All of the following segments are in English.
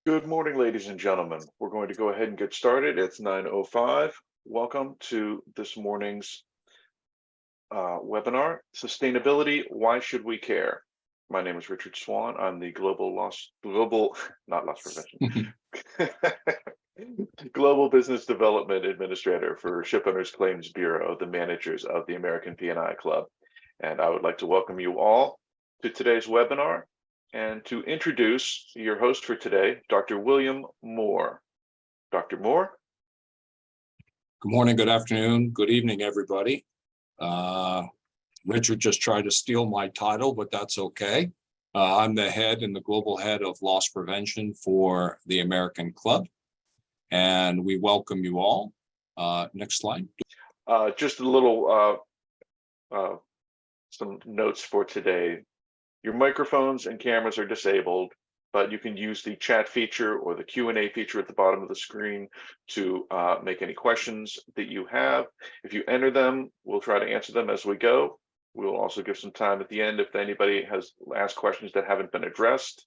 Good morning, ladies and gentlemen. We're going to go ahead and get started. It's 9:05. Welcome to this morning's webinar, Sustainability, Why Should We Care? My name is Richard Swan. I'm the not loss prevention, Global Business Development Administrator for Shipowners Claims Bureau, the managers of the American P&I Club. And I would like to welcome you all to today's webinar and to introduce your host for today, Dr. William Moore. Dr. Moore? Good morning, good afternoon, good evening, everybody. Richard just tried to steal my title, but that's okay. I'm the head and the global head of loss prevention for the American Club, and we welcome you all. Next slide. Just a little, some notes for today. Your microphones and cameras are disabled, but you can use the chat feature or the Q&A feature at the bottom of the screen to make any questions that you have. If you enter them, we'll try to answer them as we go. We'll also give some time at the end if anybody has asked questions that haven't been addressed.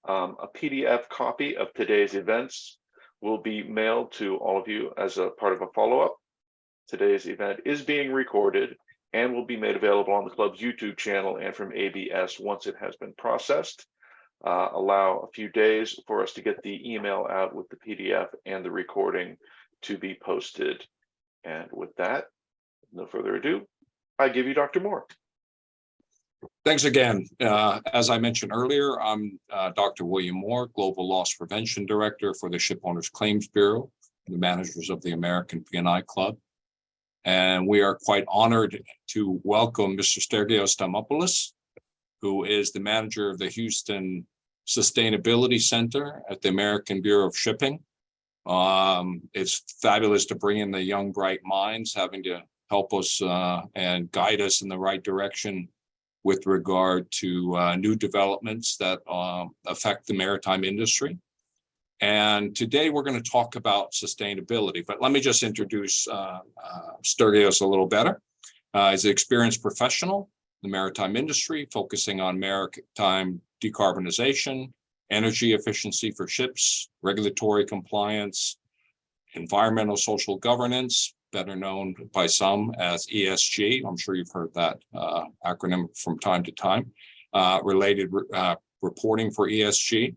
A PDF copy of today's events will be mailed to all of you as a part of a follow-up. Today's event is being recorded and will be made available on the club's YouTube channel and from ABS once it has been processed. Allow a few days for us to get the email out with the PDF and the recording to be posted. And with that, no further ado, I give you Dr. Moore. Thanks again. As I mentioned earlier, I'm Dr. William Moore, Global Loss Prevention Director for the Shipowners Claims Bureau, the managers of the American P&I Club. And we are quite honored to welcome Mr. Stergios Stamopoulos, who is the manager of the Houston Sustainability Center at the American Bureau of Shipping. It's fabulous to bring in the young, bright minds, having to help us and guide us in the right direction with regard to new developments that affect the maritime industry. And today we're going to talk about sustainability, but let me just introduce Stergios a little better. He's an experienced professional in the maritime industry, focusing on maritime decarbonization, energy efficiency for ships, regulatory compliance, environmental social governance, better known by some as ESG. I'm sure you've heard that acronym from time to time, related reporting for ESG.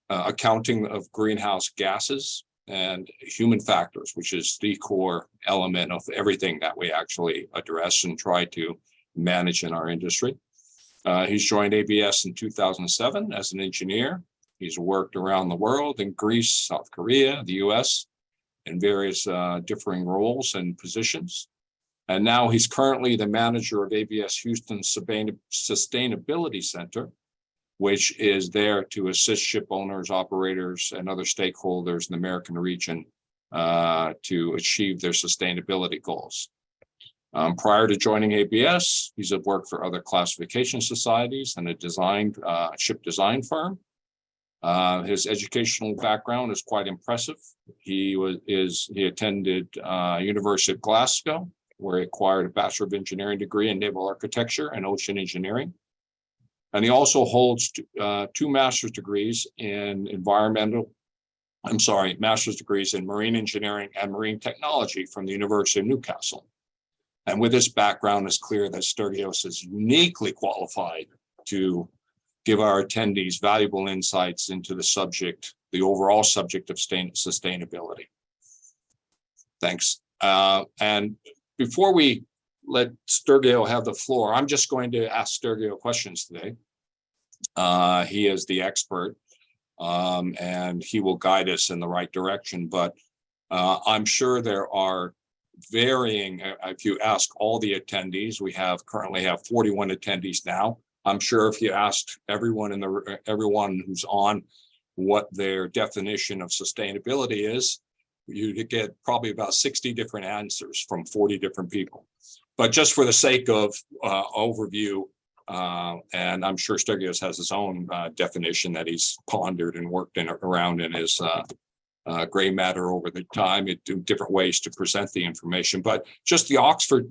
Accounting of greenhouse gases and human factors, which is the core element of everything that we actually address and try to manage in our industry. He's joined ABS in 2007 as an engineer. He's worked around the world in Greece, South Korea, the US, in various differing roles and positions. And now he's currently the manager of ABS Houston Sustainability Center, which is there to assist ship owners, operators, and other stakeholders in the American region to achieve their sustainability goals. Prior to joining ABS, he's worked for other classification societies and a ship design firm. His educational background is quite impressive. He attended University of Glasgow, where he acquired a Bachelor of Engineering degree in Naval Architecture and Ocean Engineering. And he also holds two master's degrees in master's degrees in marine engineering and marine technology from the University of Newcastle. And with this background, it's clear that Stergios is uniquely qualified to give our attendees valuable insights into the overall subject of sustainability. Thanks. And before we let Stergios have the floor, I'm just going to ask Stergios questions today. He is the expert, and he will guide us in the right direction. But I'm sure there are varying, if you ask all the attendees, we currently have 41 attendees now. I'm sure if you asked everyone who's on what their definition of sustainability is, you'd get probably about 60 different answers from 40 different people. But just for the sake of overview, and I'm sure Stergios has his own definition that he's pondered and worked around in his gray matter over the time, different ways to present the information. But just the Oxford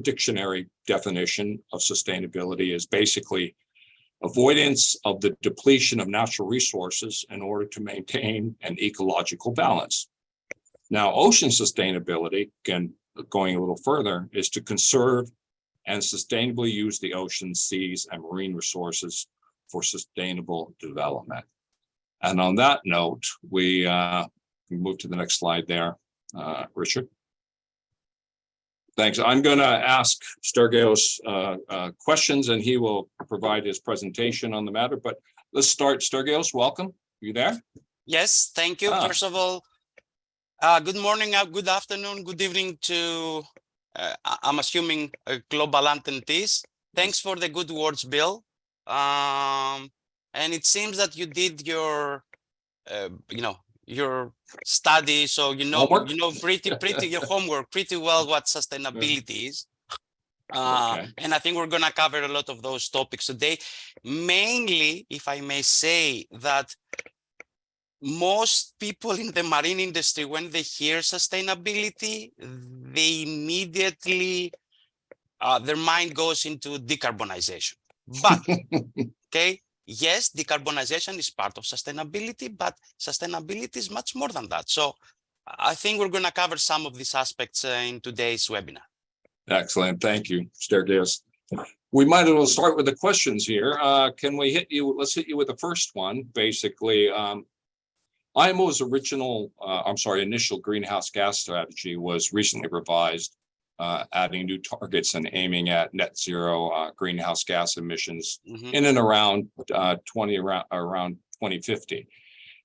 Dictionary definition of sustainability is basically avoidance of the depletion of natural resources in order to maintain an ecological balance. Now, ocean sustainability, again, going a little further, is to conserve and sustainably use the ocean, seas, and marine resources for sustainable development. And on that note, we move to the next slide there, Richard. Thanks. I'm going to ask Stergios questions, and he will provide his presentation on the matter. But let's start. Stergios, welcome. Are you there? Yes, thank you. First of all, good morning, good afternoon, good evening to, I'm assuming, global attendees. Thanks for the good words, Bill. And it seems that you did your, your study, so pretty your homework pretty well what sustainability is. And I think we're going to cover a lot of those topics today. Mainly, if I may say, that most people in the marine industry, when they hear sustainability, they immediately, their mind goes into decarbonization. But, okay, yes, decarbonization is part of sustainability, but sustainability is much more than that. So I think we're going to cover some of these aspects in today's webinar. Excellent. Thank you, Stergios. We might as well start with the questions here. Can we hit you? Let's hit you with the first one. Basically, IMO's initial greenhouse gas strategy was recently revised, adding new targets and aiming at net zero greenhouse gas emissions in and around 2050.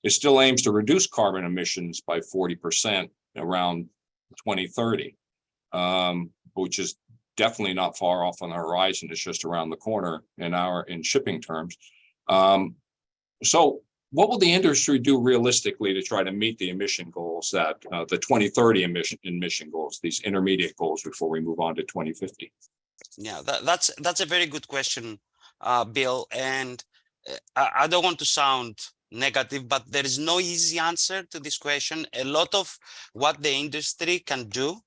It still aims to reduce carbon emissions by 40% around 2030, which is definitely not far off on the horizon. It's just around the corner in shipping terms. So what will the industry do realistically to try to meet the emission goals that the 2030 emission goals, these intermediate goals, before we move on to 2050? Yeah, that's a very good question, Bill. And I don't want to sound negative, but there is no easy answer to this question. A lot of what the industry can do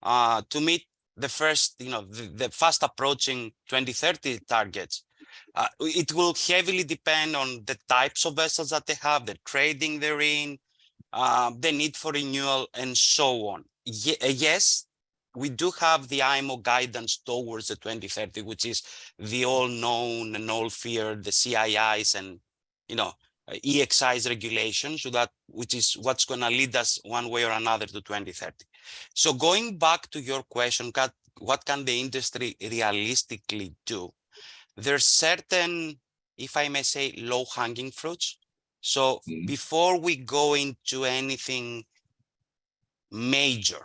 to meet the first, the fast approaching 2030 targets, it will heavily depend on the types of vessels that they have, the trading they're in, the need for renewal, and so on. Yes, we do have the IMO guidance towards the 2030, which is the all known and all feared, the CIIs and, EXIs regulations, so that which is what's going to lead us one way or another to 2030. So going back to your question, what can the industry realistically do? There's certain, if I may say, low-hanging fruits. So before we go into anything major,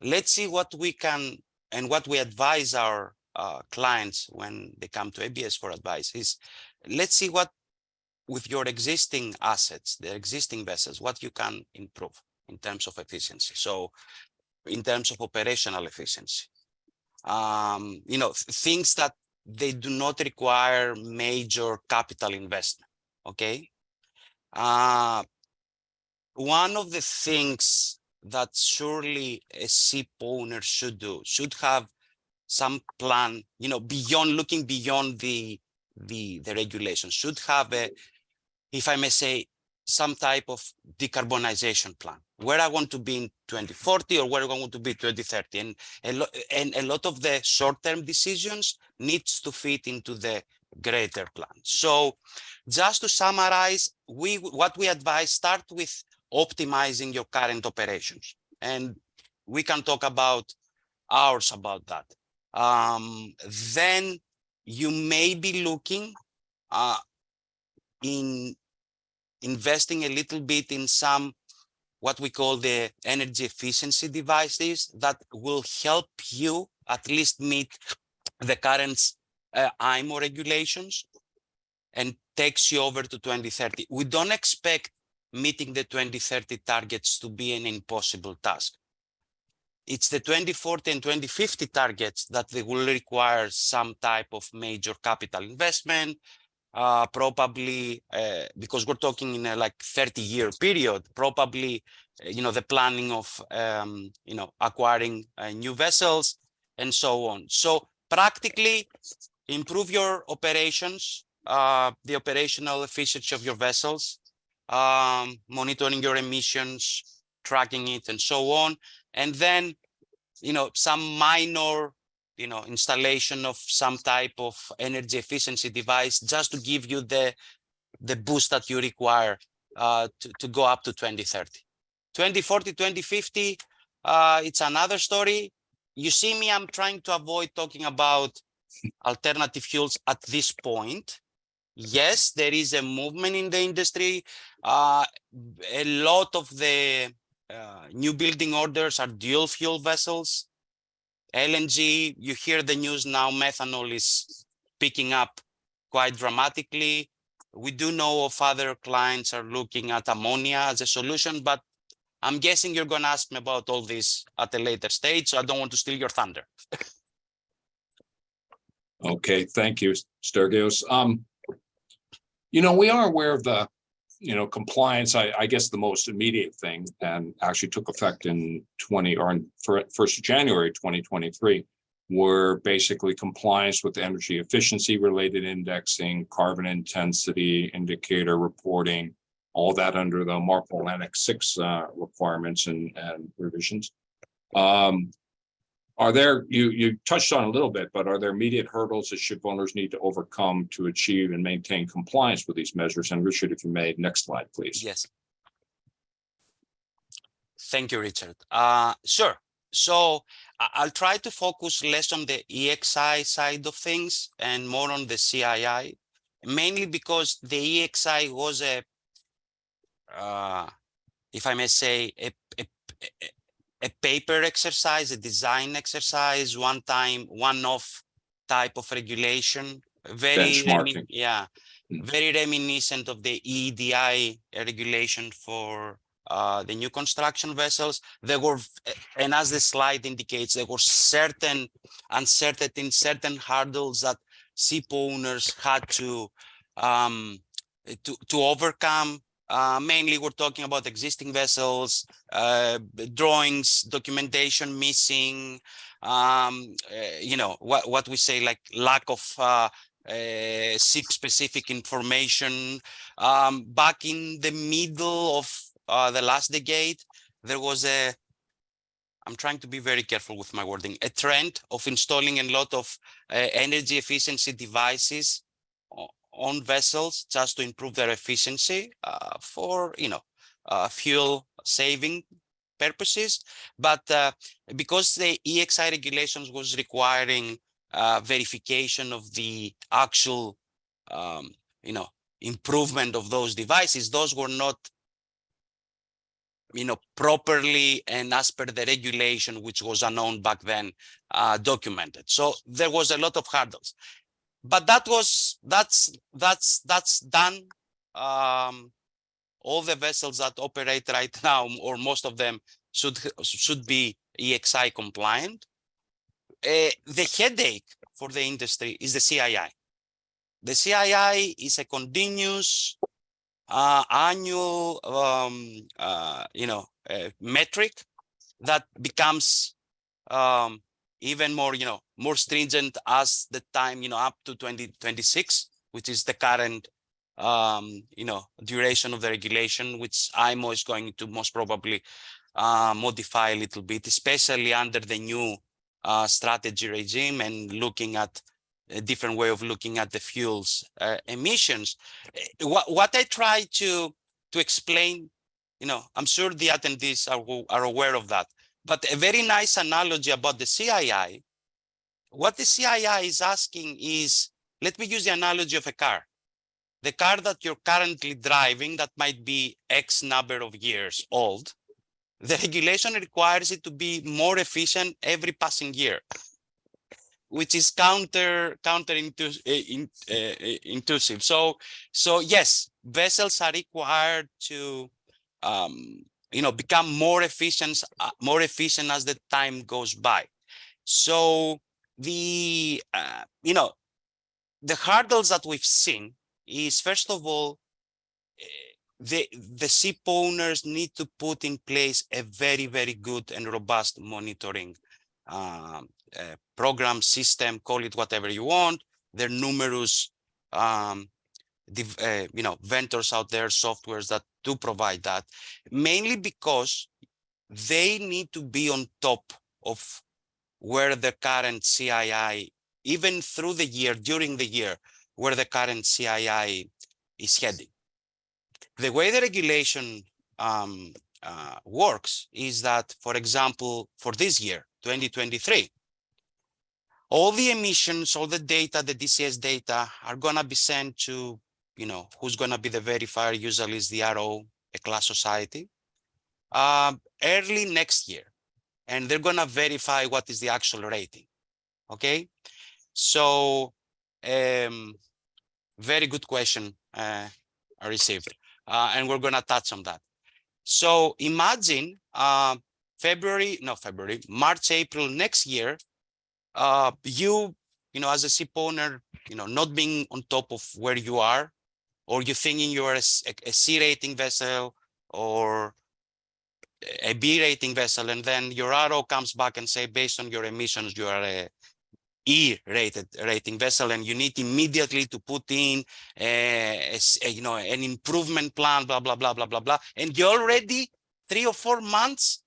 let's see what we can and what we advise our clients when they come to ABS for advice is, let's see what, with your existing assets, the existing vessels, what you can improve in terms of efficiency. So in terms of operational efficiency, things that they do not require major capital investment, okay? One of the things that surely a ship owner should do, should have some plan, looking beyond the regulations, should have a, if I may say, some type of decarbonization plan, where I want to be in 2040 or where I want to be 2030. And a lot of the short-term decisions needs to fit into the greater plan. So just to summarize, what we advise, start with optimizing your current operations. And we can talk about hours about that. Then you may be looking in investing a little bit in some, what we call the energy efficiency devices that will help you at least meet the current IMO regulations and takes you over to 2030. We don't expect meeting the 2030 targets to be an impossible task. It's the 2040 and 2050 targets that they will require some type of major capital investment, probably because we're talking in a 30-year period, probably, the planning of, acquiring new vessels and so on. So practically improve your operations, the operational efficiency of your vessels, monitoring your emissions, tracking it, and so on. And then, some minor, installation of some type of energy efficiency device just to give you the boost that you require to go up to 2030. 2040, 2050, it's another story. You see me, I'm trying to avoid talking about alternative fuels at this point. Yes, there is a movement in the industry. A lot of the new building orders are dual fuel vessels. LNG, you hear the news now, methanol is picking up quite dramatically. We do know of other clients are looking at ammonia as a solution, but I'm guessing you're going to ask me about all this at a later stage, so I don't want to steal your thunder. Okay, thank you, Stergios. We are aware of the, compliance. I guess the most immediate thing, and actually took effect in 1st of January 2023, were basically compliance with energy efficiency related indexing, carbon intensity indicator reporting, all that under the MARPOL Annex 6 requirements and revisions. Are there, you touched on a little bit, but are there immediate hurdles that ship owners need to overcome to achieve and maintain compliance with these measures? And Richard, if you may, next slide, please. Yes. Thank you, Richard. Sure. So I'll try to focus less on the EXI side of things and more on the CII, mainly because the EXI was if I may say, a paper exercise, a design exercise, one-off type of regulation, very Benchmarking. very reminiscent of the EEDI regulation for the new construction vessels. There were, and as the slide indicates, there were certain uncertainties, certain hurdles that ship owners had to overcome. Mainly, we're talking about existing vessels, drawings, documentation missing, what we say, like lack of ship-specific information. Back in the middle of the last decade, there was I'm trying to be very careful with my wording, a trend of installing a lot of energy efficiency devices on vessels just to improve their efficiency for fuel saving purposes. But because the EXI regulations was requiring verification of the actual improvement of those devices, those were not properly and as per the regulation, which was unknown back then, documented. So there was a lot of hurdles. But that's done. All the vessels that operate right now, or most of them, should be EXI compliant. The headache for the industry is the CII. The CII is a continuous annual metric that becomes even more more stringent as the time up to 2026, which is the current duration of the regulation, which IMO is going to most probably modify a little bit, especially under the new strategy regime and looking at a different way of looking at the fuels emissions. What I try to explain, I'm sure the attendees are aware of that, but a very nice analogy about the CII, what the CII is asking is, let me use the analogy of a car. The car that you're currently driving that might be X number of years old, the regulation requires it to be more efficient every passing year, which is counterintuitive. So yes, vessels are required to become more efficient as the time goes by. So the the hurdles that we've seen is, first of all, the ship owners need to put in place a very, very good and robust monitoring program system, call it whatever you want. There are numerous vendors out there, softwares that do provide that, mainly because they need to be on top of where the current CII, even through the year, during the year, where the current CII is heading. The way the regulation works is that, for example, for this year, 2023, all the emissions, all the data, the DCS data are going to be sent to, who's going to be the verifier? Usually is the RO, a class society, early next year. And they're going to verify what is the actual rating. Okay. So, very good question I received. And we're going to touch on that. So imagine March, April next year, as a ship owner, not being on top of where you are, or you thinking you are a C rating vessel or a B rating vessel, and then your RO comes back and say, based on your emissions, you are a E rated rating vessel, and you need immediately to put in an improvement plan, blah, blah, blah, blah, blah, blah. And you're already 3 or 4 months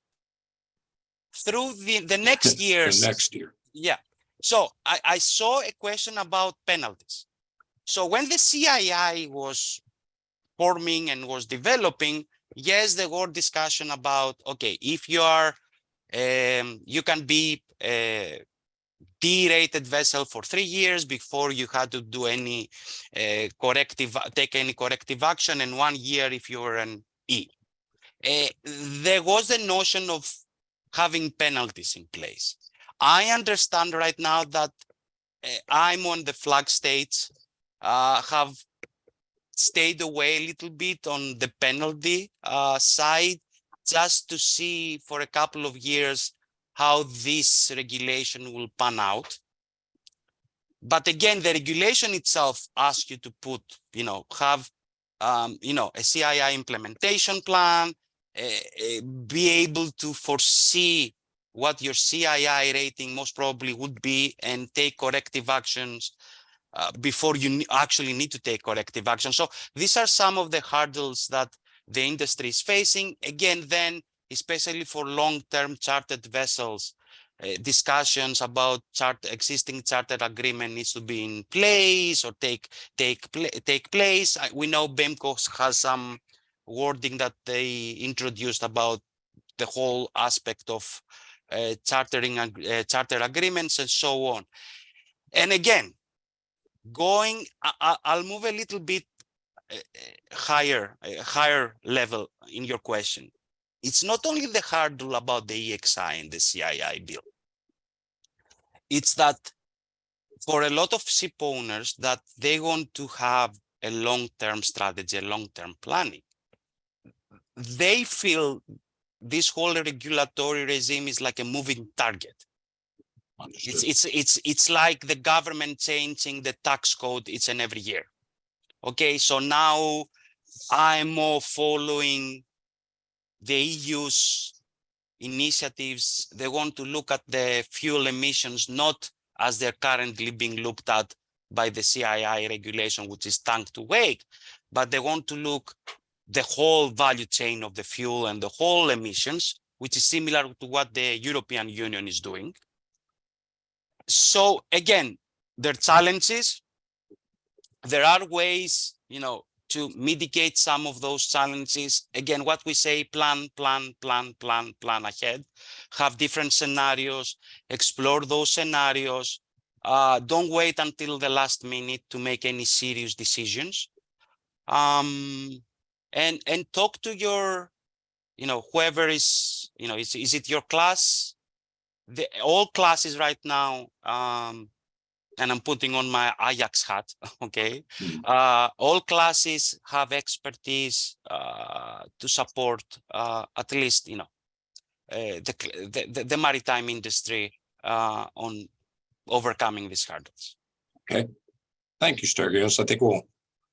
through the next year's. The next year. Yeah. So I saw a question about penalties. So when the CII was forming and was developing, yes, there were discussion about, okay, if you are, you can be a D-rated vessel for 3 years before you had to do any take any corrective action, and 1 year if you were an E. There was a notion of having penalties in place. I understand right now that I'm on the flag states, have stayed away a little bit on the penalty side, just to see for a couple of years how this regulation will pan out. But again, the regulation itself asks you to put, have, a CII implementation plan, be able to foresee what your CII rating most probably would be, and take corrective actions before you actually need to take corrective action. So these are some of the hurdles that the industry is facing. Again, then, especially for long-term chartered vessels, discussions about existing charter agreement needs to be in place or take place. We know BEMCO has some wording that they introduced about the whole aspect of charter agreements and so on. And again, I'll move a little bit higher level in your question. It's not only the hurdle about the EXI and the CII bill. It's that for a lot of ship owners that they want to have a long-term strategy, a long-term planning, they feel this whole regulatory regime is like a moving target. It's like the government changing the tax code each and every year. Okay, so now I'm more following the EU's initiatives. They want to look at the fuel emissions not as they're currently being looked at by the CII regulation, which is tank to weight, but they want to look the whole value chain of the fuel and the whole emissions, which is similar to what the European Union is doing. So again, there are challenges. There are ways, to mitigate some of those challenges. Again, what we say, plan ahead, have different scenarios, explore those scenarios. Don't wait until the last minute to make any serious decisions. And talk to your, whoever is, is it your class? All classes right now, and I'm putting on my Ajax hat, okay? All classes have expertise to support at least, the maritime industry on overcoming these hurdles. Okay, thank you, Stergios. I think we'll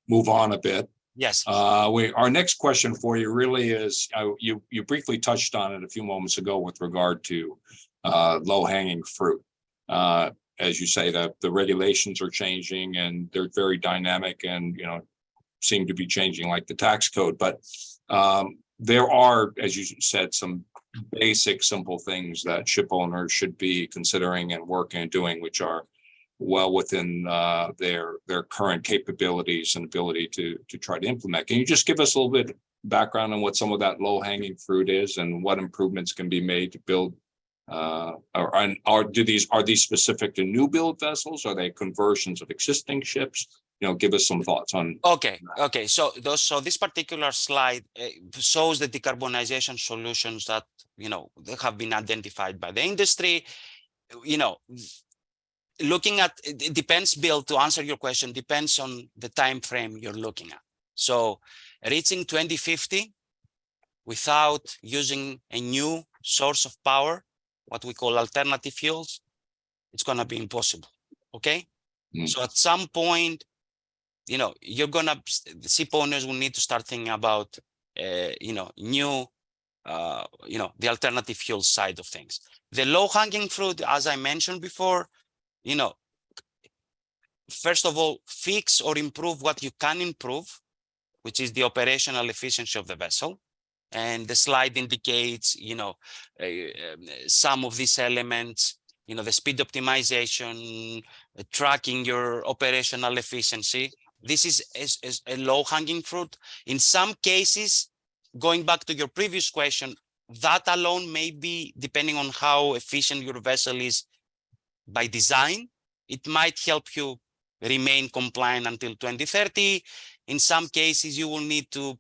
move on a bit. Yes. Our next question for you really is, you briefly touched on it a few moments ago with regard to low-hanging fruit. As you say, that the regulations are changing and they're very dynamic, and seem to be changing, like the tax code. But there are, as you said, some basic, simple things that ship owners should be considering and working and doing, which are well within their current capabilities and ability to try to implement. Can you just give us a little bit background on what some of that low-hanging fruit is and what improvements can be made to build? Are these specific to new build vessels? Are they conversions of existing ships? Give us some thoughts on. Okay. So this particular slide shows the decarbonization solutions that they have been identified by the industry. Looking at it depends, Bill, to answer your question, depends on the time frame you're looking at. So reaching 2050 without using a new source of power, what we call alternative fuels, it's going to be impossible. Okay. So at some point, the ship owners will need to start thinking about new the alternative fuel side of things. The low-hanging fruit, as I mentioned before, first of all, fix or improve what you can improve, which is the operational efficiency of the vessel. And the slide indicates, some of these elements, the speed optimization, tracking your operational efficiency. This is a low-hanging fruit. In some cases, going back to your previous question, that alone may be, depending on how efficient your vessel is by design, it might help you remain compliant until 2030. In some cases, you will need to,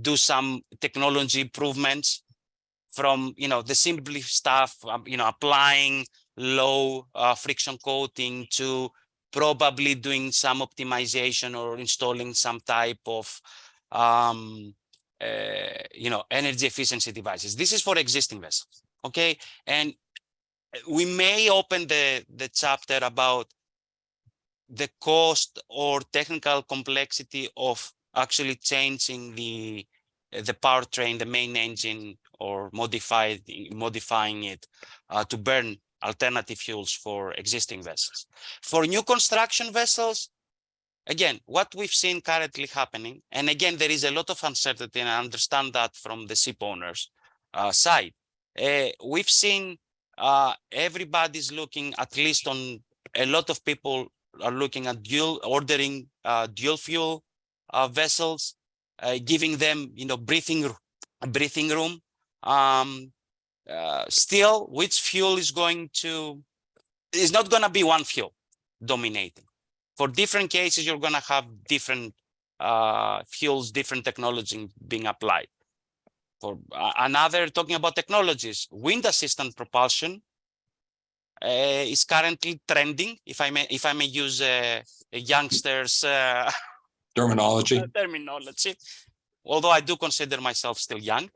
do some technology improvements from, the simple stuff, applying low friction coating to probably doing some optimization or installing some type of, energy efficiency devices. This is for existing vessels. Okay. And we may open the chapter about the cost or technical complexity of actually changing the powertrain, the main engine, or modifying it to burn alternative fuels for existing vessels. For new construction vessels, again, what we've seen currently happening, and again, there is a lot of uncertainty, and I understand that from the ship owners' side. We've seen everybody's looking, at least on a lot of people are looking at ordering dual fuel vessels, giving them, breathing room. Still, which fuel is not going to be one fuel dominating. For different cases, you're going to have different fuels, different technology being applied. For another, talking about technologies, wind assistant propulsion is currently trending. If I may use a youngster's Terminology. Although I do consider myself still young.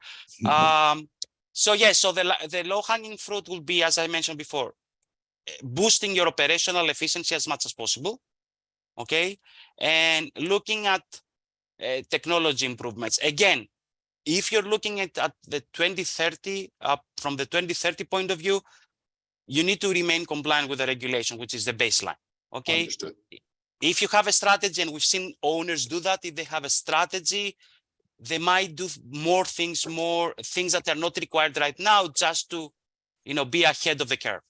So the low-hanging fruit will be, as I mentioned before, boosting your operational efficiency as much as possible. Okay, and looking at technology improvements. Again, if you're looking at the 2030, from the 2030 point of view, you need to remain compliant with the regulation, which is the baseline. Okay. Understood. If you have a strategy, and we've seen owners do that, if they have a strategy, they might do more things that are not required right now, just to, be ahead of the curve.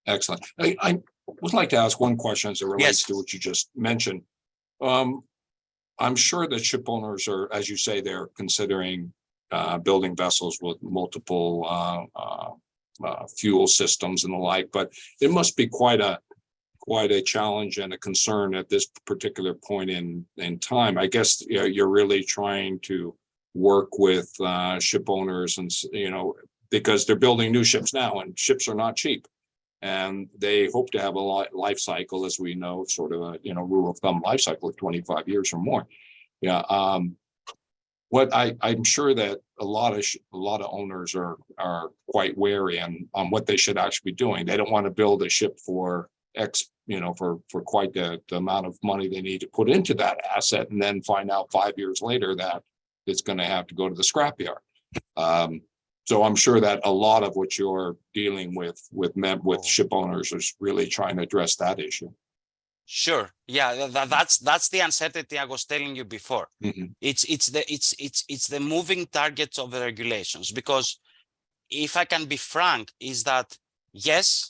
Excellent. I would like to ask one question as it relates to what you just mentioned. I'm sure that ship owners are, as you say, they're considering building vessels with multiple fuel systems and the like, but it must be quite a challenge and a concern at this particular point in time. I guess you're really trying to work with ship owners, and because they're building new ships now, and ships are not cheap, and they hope to have a life cycle, as we know, sort of a rule of thumb life cycle of 25 years or more. What I'm sure that a lot of owners are quite wary on what they should actually be doing. They don't want to build a ship for for quite the amount of money they need to put into that asset, and then find out 5 years later that it's going to have to go to the scrapyard. So I'm sure that a lot of what you're dealing with ship owners is really trying to address that issue. Sure. Yeah, that's the uncertainty I was telling you before. Mhm. It's the moving targets of the regulations, because if I can be frank, is that yes,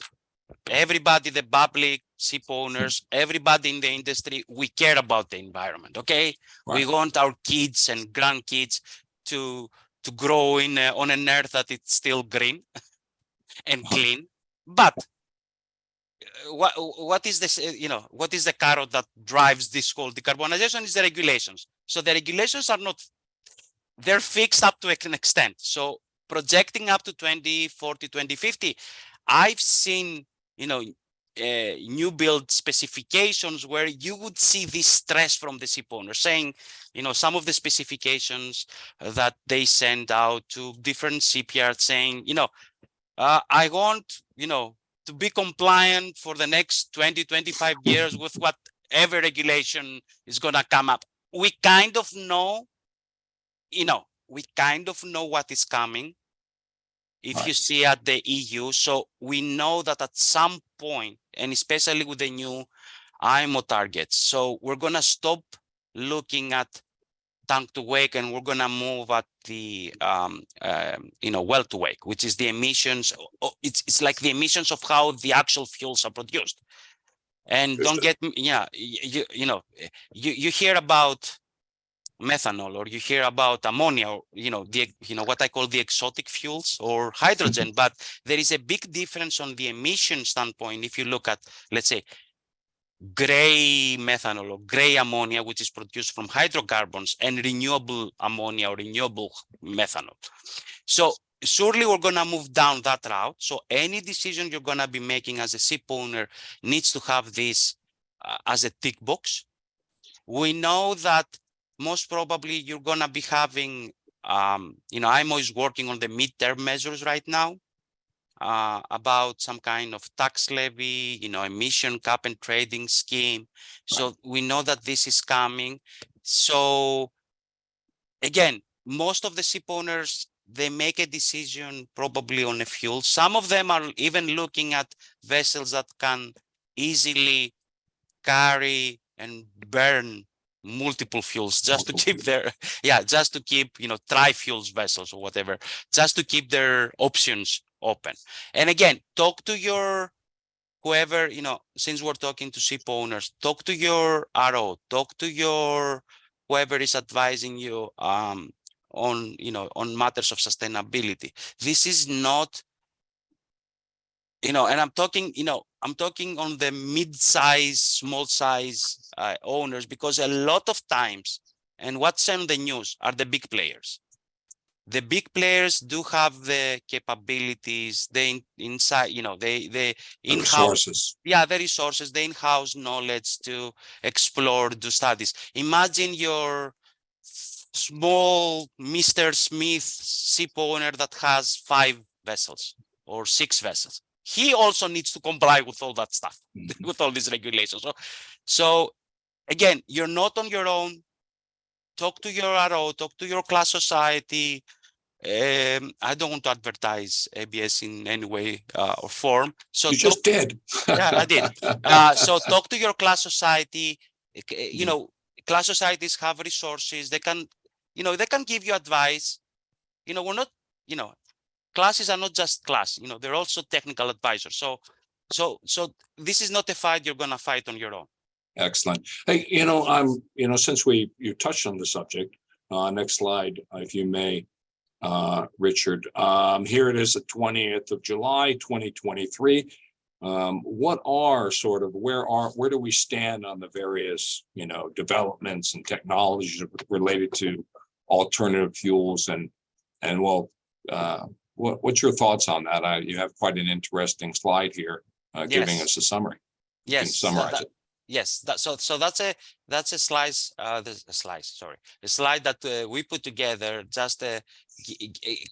everybody, the public, ship owners, everybody in the industry, we care about the environment. Okay, we Right. want our kids and grandkids to grow in on an earth that it's still green and clean. But what is this? What is the carrot that drives this whole decarbonization? Is the regulations. So the regulations are not, they're fixed up to an extent. So projecting up to 2040, 2050, I've seen, new build specifications where you would see this stress from the ship owner saying, some of the specifications that they send out to different shipyards saying, I want, to be compliant for the next 20, 25 years with whatever regulation is going to come up. We kind of know, we kind of know what is coming if you Right. see at the EU. So we know that at some point, and especially with the new IMO targets, so we're going to stop looking at tank to wake and we're going to move at the well to wake, which is the emissions. It's like the emissions of how the actual fuels are produced. And don't get me, yeah, you hear about methanol, or you hear about ammonia, or what I call the exotic fuels, or hydrogen. But there is a big difference on the emission standpoint if you look at, let's say, gray methanol or gray ammonia, which is produced from hydrocarbons, and renewable ammonia or renewable methanol. So surely we're going to move down that route. So any decision you're going to be making as a ship owner needs to have this as a tick box. We know that most probably you're going to be having, IMO is working on the midterm measures right now about some kind of tax levy, emission cap and trading scheme. So we know that this is coming. So again, most of the ship owners, they make a decision probably on a fuel. Some of them are even looking at vessels that can easily carry and burn multiple fuels just to keep their just to keep tri-fuels vessels or whatever, just to keep their options open. And again, talk to your whoever, since we're talking to ship owners, talk to your RO, talk to your whoever is advising you on on matters of sustainability. This is not, and I'm talking, I'm talking on the mid-size, small size owners, because a lot of times, and what's on the news are the big players. The big players do have the capabilities, they inside, they The in-house, resources. the resources, the in-house knowledge to explore, do studies. Imagine your small Mr. Smith ship owner that has 5 vessels or 6 vessels. He also needs to comply with all that stuff, with all these regulations. So again, you're not on your own. Talk to your RO, talk to your class society. I don't want to advertise ABS in any way or form. So You just did. yeah, I did. So talk to your class society. Class societies have resources. They can, they can give you advice. We're not, classes are not just class. They're also technical advisors. So this is not a fight you're gonna fight on your own. Excellent. Hey, since you touched on the subject, next slide, if you may, Richard. Here it is, the 20th of July, 2023. What are sort of, where do we stand on the various, developments and technologies related to alternative fuels, and what's your thoughts on that? You have quite an interesting slide here, giving us a summary. You can summarize it. Yes, so that's a slice, sorry, a slide that we put together, just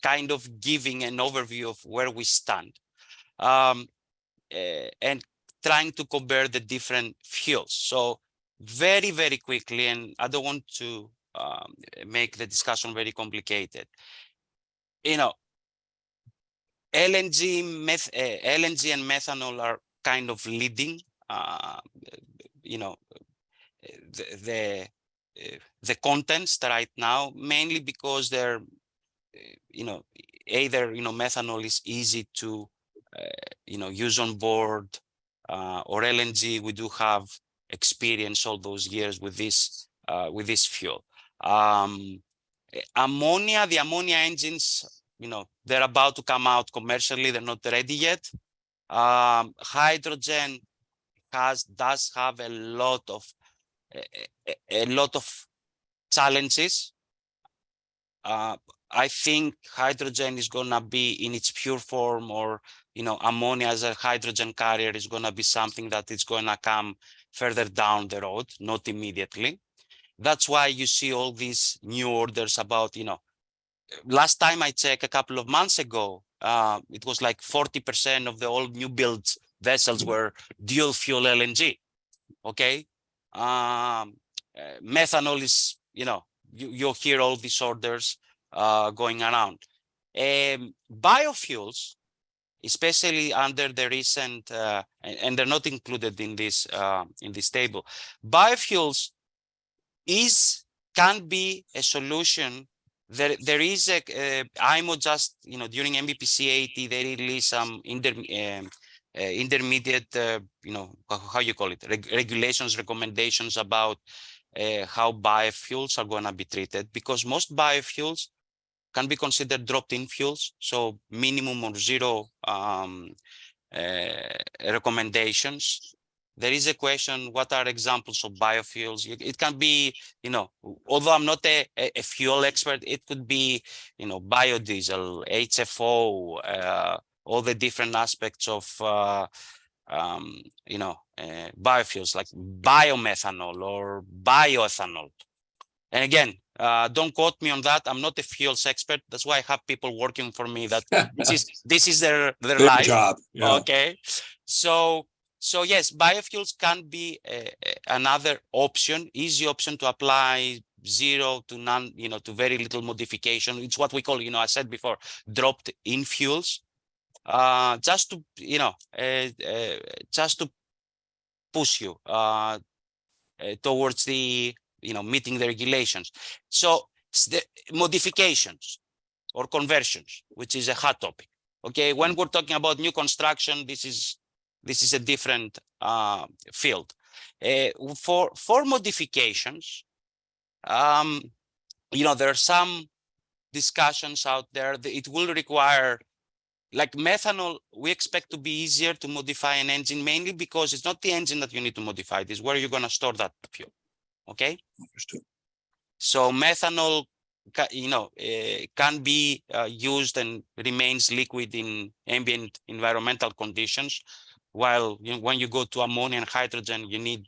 kind of giving an overview of where we stand, and trying to compare the different fuels. So very, very quickly, and I don't want to make the discussion very complicated. LNG and methanol are kind of leading. the contents right now, mainly because they're either methanol is easy to use on board, or LNG. We do have experience all those years with this fuel. Ammonia, the ammonia engines, they're about to come out commercially. They're not ready yet. Hydrogen does have a lot of challenges. I think hydrogen is gonna be in its pure form, or ammonia as a hydrogen carrier is gonna be something that is gonna come further down the road, not immediately. That's why you see all these new orders about, last time I checked a couple of months ago, it was like 40% of the old new build vessels were dual fuel LNG. Okay. Methanol is, you'll hear all these orders going around. Biofuels, especially under the recent, and they're not included in this table. Biofuels can be a solution. There is a IMO just, during MBPC 80, they released some intermediate, how you call it, regulations, recommendations about how biofuels are going to be treated, because most biofuels can be considered dropped-in fuels, so minimum or zero recommendations. There is a question, what are examples of biofuels? It can be, although I'm not a fuel expert, it could be, biodiesel, HFO, all the different aspects of, biofuels like biomethanol or bioethanol. And again, don't quote me on that. I'm not a fuels expert. That's why I have people working for me that this is their life. Job. Yeah. Okay. So yes, biofuels can be another option, easy option to apply, zero to none, to very little modification. It's what we call, I said before, dropped in fuels, just to, just to push you towards the, meeting the regulations. So the modifications or conversions, which is a hot topic. Okay, when we're talking about new construction, this is a different field. For modifications, there are some discussions out there that it will require, like methanol, we expect to be easier to modify an engine, mainly because it's not the engine that you need to modify, it's where you're going to store that fuel. Okay. Understood. So methanol, can be used and remains liquid in ambient environmental conditions, while when you go to ammonia and hydrogen, you need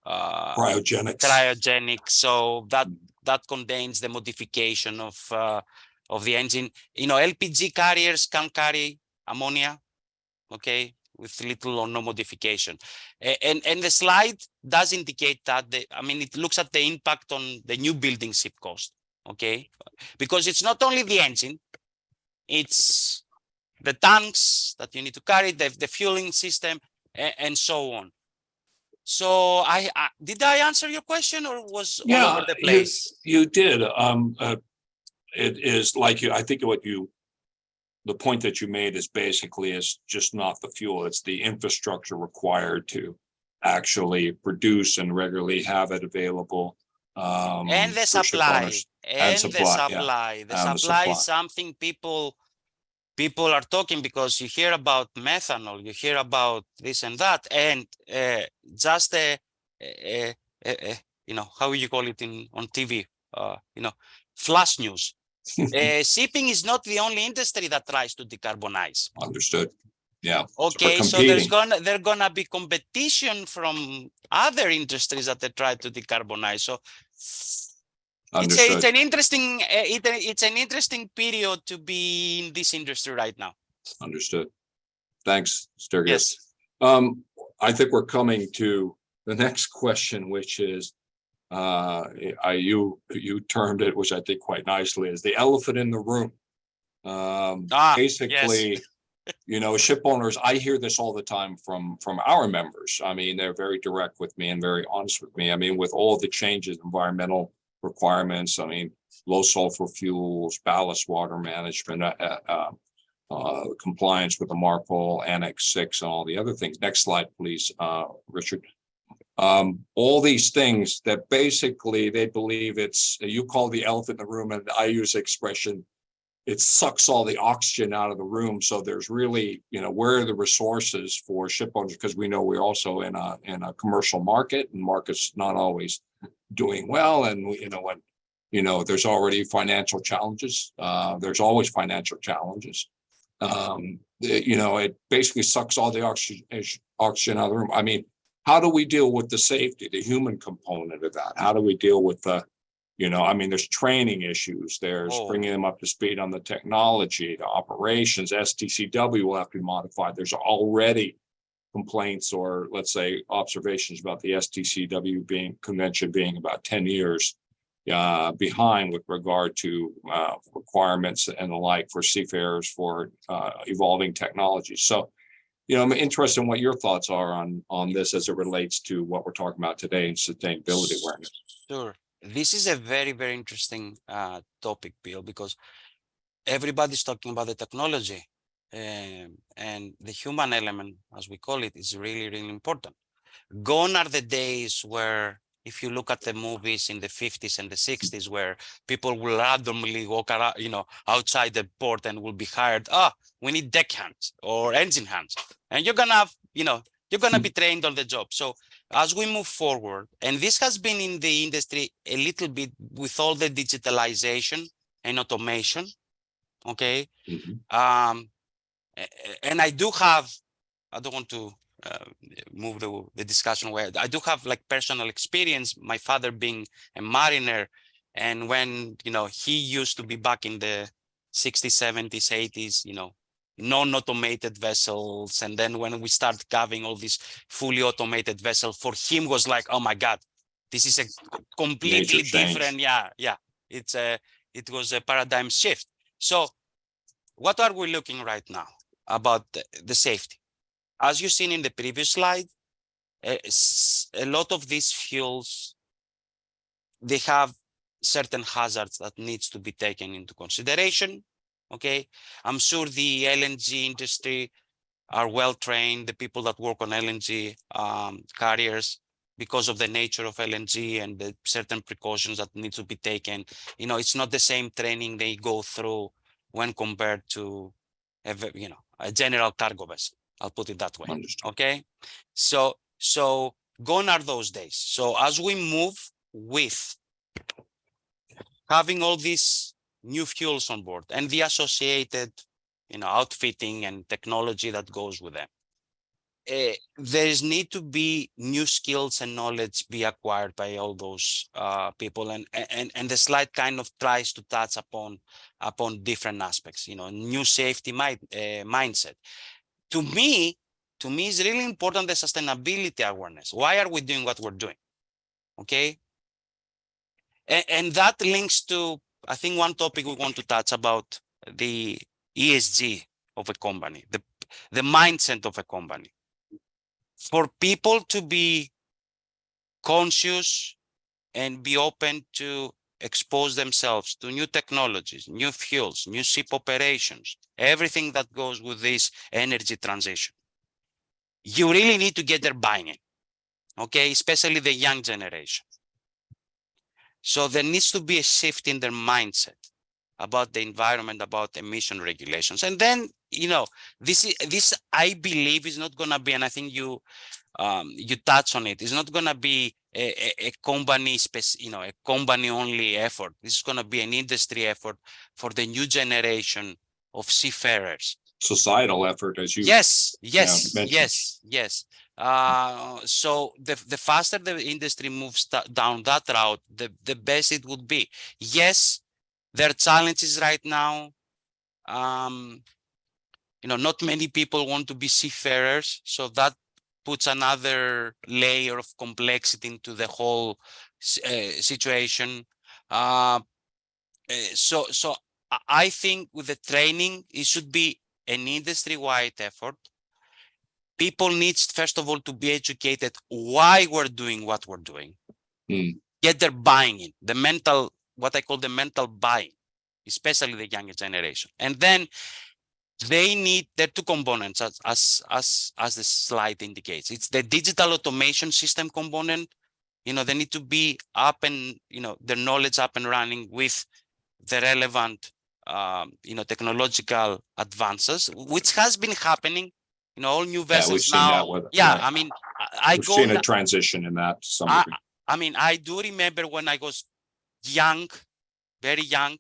cryogenic. So that contains the modification of the engine. LPG carriers can carry ammonia, okay, with little or no modification. And the slide does indicate that, it looks at the impact on the new building ship cost, okay? Because it's not only the engine, it's the tanks that you need to carry, the fueling system, and so on. So did I answer your question, or was all over the place? You did. It is like I think the point that you made is basically it's just not the fuel, it's the infrastructure required to actually produce and regularly have it available. And the supply. The supply is something people are talking, because you hear about methanol, you hear about this and that, and just how you call it on TV, flash news. Shipping is not the only industry that tries to decarbonize. Understood. Yeah. Okay, so there's gonna be competition from other industries that they try to decarbonize. So it's an interesting it's an interesting period to be in this industry right now. Understood. Thanks, Stergios. Yes. I think we're coming to the next question, which is you termed it, which I think quite nicely, is the elephant in the room. Basically, yes. Ship owners, I hear this all the time from our members. I mean, they're very direct with me and very honest with me. I mean, with all the changes, environmental requirements, I mean, low sulfur fuels, ballast water management, compliance with the MARPOL, Annex 6, and all the other things. Next slide, please, Richard. All these things that basically they believe it's, you call the elephant in the room, and I use the expression, it sucks all the oxygen out of the room. So there's really, where are the resources for ship owners? Because we know we're also in a commercial market, and market's not always doing well. And when, there's already financial challenges. There's always financial challenges. It basically sucks all the oxygen out of the room. I mean, how do we deal with the safety, the human component of that? How do we deal with the, there's training issues, there's bringing them up to speed on the technology, the operations, STCW will have to be modified. There's already complaints, or let's say observations about the STCW convention being about 10 years behind with regard to requirements and the like for seafarers for evolving technologies. So, I'm interested in what your thoughts are on this as it relates to what we're talking about today in sustainability awareness. Sure. This is a very, very interesting topic, Bill, because everybody's talking about the technology, and the human element, as we call it, is really, really important. Gone are the days where, if you look at the movies in the 50s and the 60s, where people will randomly walk around, outside the port and will be hired. We need deck hands or engine hands, and you're gonna have, you're gonna be trained on the job. So as we move forward, and this has been in the industry a little bit with all the digitalization and automation, okay? And I don't want to move the discussion where I do have like personal experience, my father being a mariner, and when, he used to be back in the 60s, 70s, 80s, non-automated vessels. And then when we start having all these fully automated vessels, for him was like, oh my God, this is a completely different. Yeah. It was a paradigm shift. So what are we looking right now about the safety? As you've seen in the previous slide, a lot of these fuels, they have certain hazards that needs to be taken into consideration. Okay, I'm sure the LNG industry are well trained, the people that work on LNG carriers, because of the nature of LNG and the certain precautions that need to be taken. It's not the same training they go through when compared to a general cargo vessel. I'll put it that way. Understood. Okay, so gone are those days. So as we move with having all these new fuels on board and the associated, outfitting and technology that goes with them, there is need to be new skills and knowledge be acquired by all those people, and the slide kind of tries to touch upon different aspects. New safety mindset. To me, it's really important, the sustainability awareness. Why are we doing what we're doing? Okay. And that links to, I think, one topic we want to touch about, the ESG of a company, the mindset of a company. For people to be conscious and be open to expose themselves to new technologies, new fuels, new ship operations, everything that goes with this energy transition, you really need to get their buy-in, okay, especially the young generation. So there needs to be a shift in their mindset about the environment, about emission regulations. And then, this I believe is not going to be, and I think you touch on it, it's not going to be a company a company only effort. This is going to be an industry effort for the new generation of seafarers. Societal effort, as you yes. So the faster the industry moves down that route, the best it would be. Yes, there are challenges right now. Not many people want to be seafarers, so that puts another layer of complexity into the whole situation. So I think with the training, it should be an industry-wide effort. People need, first of all, to be educated why we're doing what we're doing. Get their buying in, the mental, what I call the mental buying, especially the younger generation. And then they need, there are two components as the slide indicates. It's the digital automation system component. They need to be up and, their knowledge up and running with the relevant, technological advances, which has been happening. All new Yeah, we've vessels seen now. that with. Yeah, right. I mean, I We've go. seen a transition in that to some degree. I mean, I do remember when I was young, very young,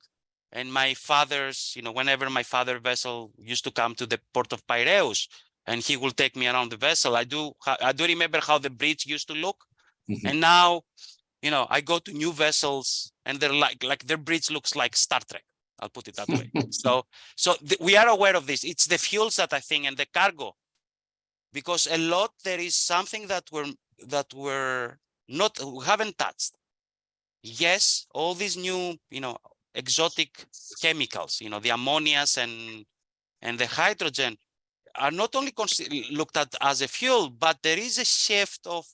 and my father's, whenever my father vessel used to come to the port of Piraeus, and he will take me around the vessel. I do remember how the bridge used to look, and now, I go to new vessels, and they're like their bridge looks like Star Trek. I'll put it that way. We are aware of this. It's the fuels that I think, and the cargo, because a lot there is something that we haven't touched. Yes, all these new, exotic chemicals, the ammonias and the hydrogen are not only looked at as a fuel, but there is a shift of,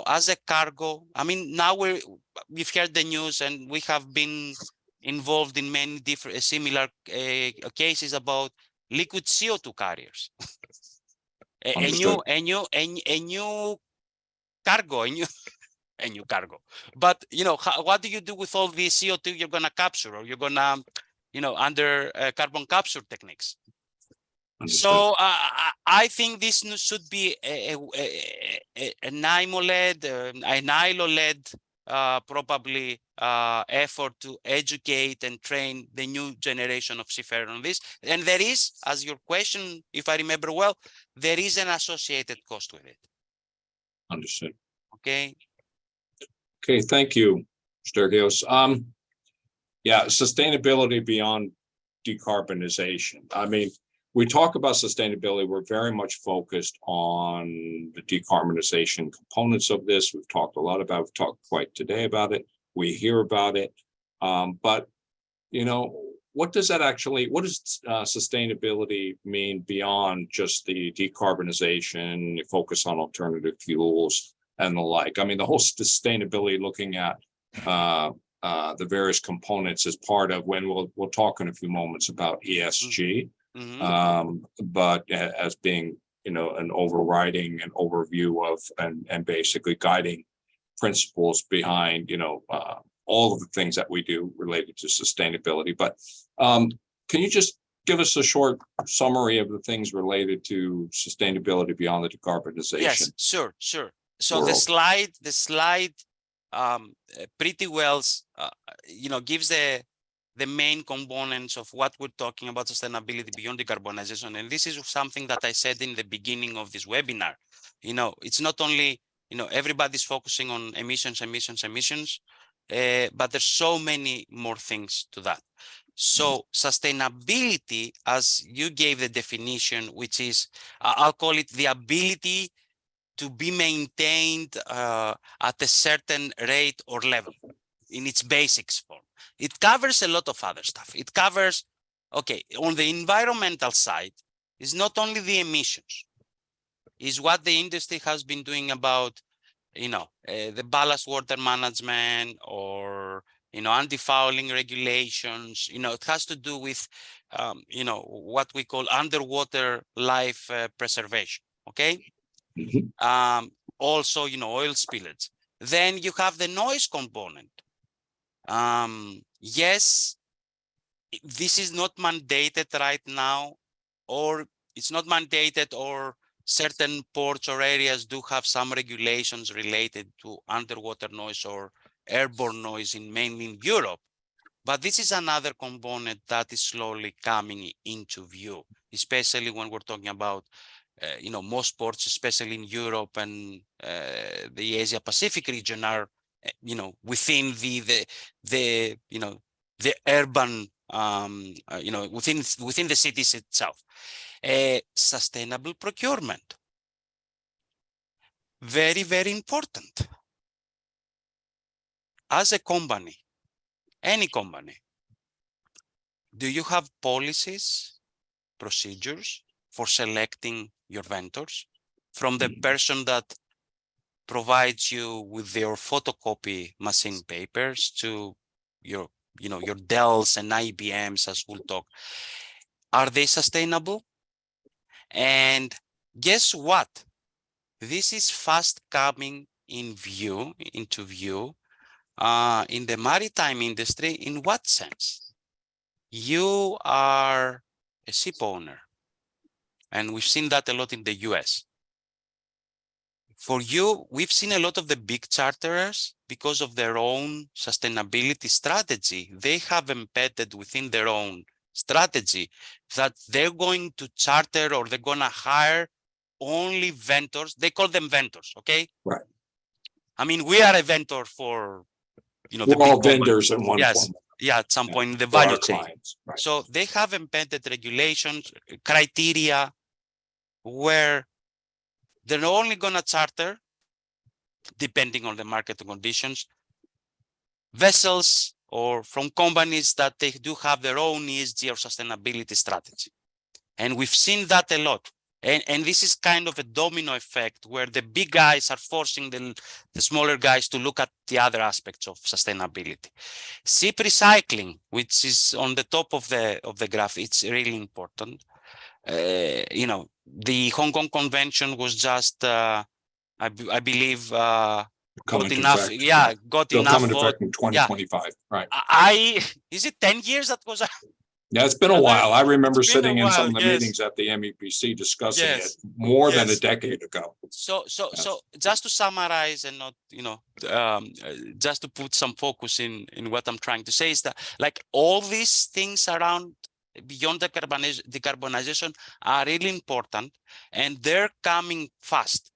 as a cargo. I mean, now we've heard the news, and we have been involved in many different similar cases about liquid CO2 carriers. a new cargo, a new cargo. But what do you do with all the CO2 you're gonna capture, or you're gonna, under carbon capture techniques? Understood. So I think this should be an IMO-led, an ILO-led, probably effort to educate and train the new generation of seafarers on this. And there is, as your question, if I remember well, there is an associated cost with it. Understood. Okay. Okay, thank you, Stergios. Yeah, sustainability beyond decarbonization. I mean, we talk about sustainability, we're very much focused on the decarbonization components of this. We've talked a lot about, we've talked quite today about it. We hear about it. But, what does that actually, what does sustainability mean beyond just the decarbonization, focus on alternative fuels and the like? I mean, the whole sustainability, looking at the various components as part of, when we'll talk in a few moments about ESG, but as being, an overriding and overview of, and basically guiding principles behind, all of the things that we do related to sustainability. But can you just give us a short summary of the things related to sustainability beyond the decarbonization? Yes, sure. So world? the slide pretty well, gives the main components of what we're talking about sustainability beyond decarbonization. And this is something that I said in the beginning of this webinar. It's not only, everybody's focusing on emissions, but there's so many more things to that. So sustainability, as you gave the definition, which is, I'll call it the ability to be maintained at a certain rate or level in its basics form. It covers a lot of other stuff. It covers, okay, on the environmental side, is not only the emissions, is what the industry has been doing about, the ballast water management, or, anti-fouling regulations. It has to do with, what we call underwater life preservation, okay? Also, oil spillage. Then you have the noise component. Yes, this is not mandated right now, or it's not mandated, or certain ports or areas do have some regulations related to underwater noise or airborne noise, mainly in Europe. But this is another component that is slowly coming into view, especially when we're talking about most ports, especially in Europe and the Asia Pacific region, are within the urban, within the cities itself. Sustainable procurement, very, very important. As a company, any company, do you have policies procedures for selecting your vendors, from the person that provides you with your photocopy machine papers to your, your Dells and IBMs, as we'll talk. Are they sustainable? And guess what? This is fast coming into view in the maritime industry. In what sense? You are a ship owner, and we've seen that a lot in the US. For you, we've seen a lot of the big charterers, because of their own sustainability strategy, they have embedded within their own strategy that they're going to charter, or they're going to hire only vendors. They call them vendors, okay? Right. I mean, we are a vendor for, the We're big all company. vendors in one Yes. form Yeah, at some point in the for our value chain. clients. Right. So they have embedded regulations, criteria, where they're only going to charter, depending on the market conditions, vessels or from companies that they do have their own ESG or sustainability strategy. And we've seen that a lot. And this is kind of a domino effect, where the big guys are forcing the smaller guys to look at the other aspects of sustainability. Ship recycling, which is on the top of the graph, it's really important. The Hong Kong Convention was just, I believe, got enough. Yeah, got They'll enough come into vote. effect in Yeah, 2025. Right. Is it 10 years that was? Yeah, it's been a while. I remember It's been a sitting in some while, of the yes. meetings at the MEPC discussing it Yes. more than a Yes. decade ago. So Yes. just to summarize and not, just to put some focus in what I'm trying to say, is that, like, all these things around beyond the decarbonization are really important, and they're coming fast.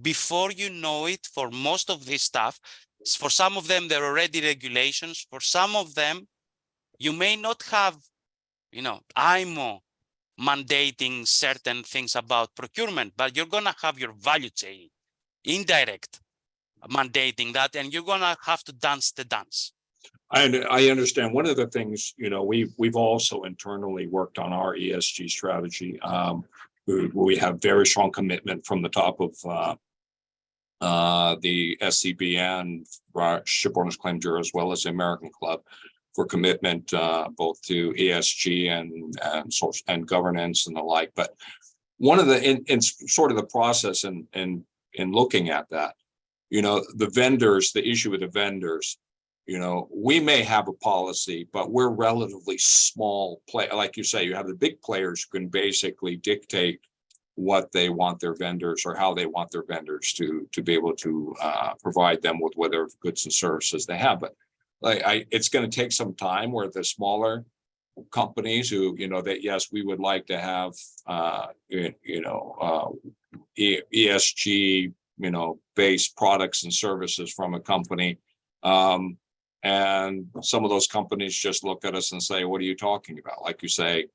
Before you know it, for most of this stuff, for some of them, there are already regulations. For some of them, you may not have, IMO mandating certain things about procurement, but you're going to have your value chain indirect mandating that, and you're going to have to dance the dance. I understand. One of the things, we've also internally worked on our ESG strategy. We have very strong commitment from the top of the SCB and Ship Owners Claim Bureau, as well as the American Club, for commitment both to ESG and social and governance and the like. But one of the in sort of the process in looking at that, the vendors, the issue with the vendors, we may have a policy, but we're relatively small play. Like you say, you have the big players who can basically dictate what they want their vendors, or how they want their vendors to be able to provide them with whatever goods and services they have. But it's going to take some time, where the smaller companies who, that yes, we would like to have, ESG, based products and services from a company. And some of those companies just look at us and say, what are you talking about? Like you say,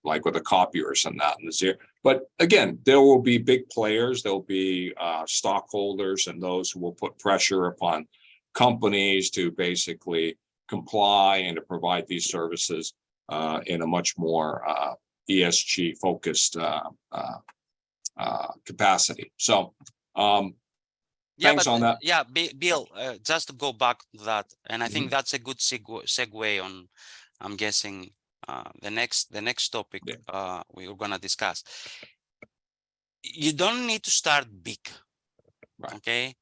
like with the copiers and that and the zero. But again, there will be big players, there'll be stockholders, and those who will put pressure upon companies to basically comply and to provide these services in a much more ESG focused capacity. So thanks on that. Yeah, Bill, just to go back to that, and I think that's a good segue on, I'm guessing, the next topic we are going to discuss. You don't need to start big, Right. Okay?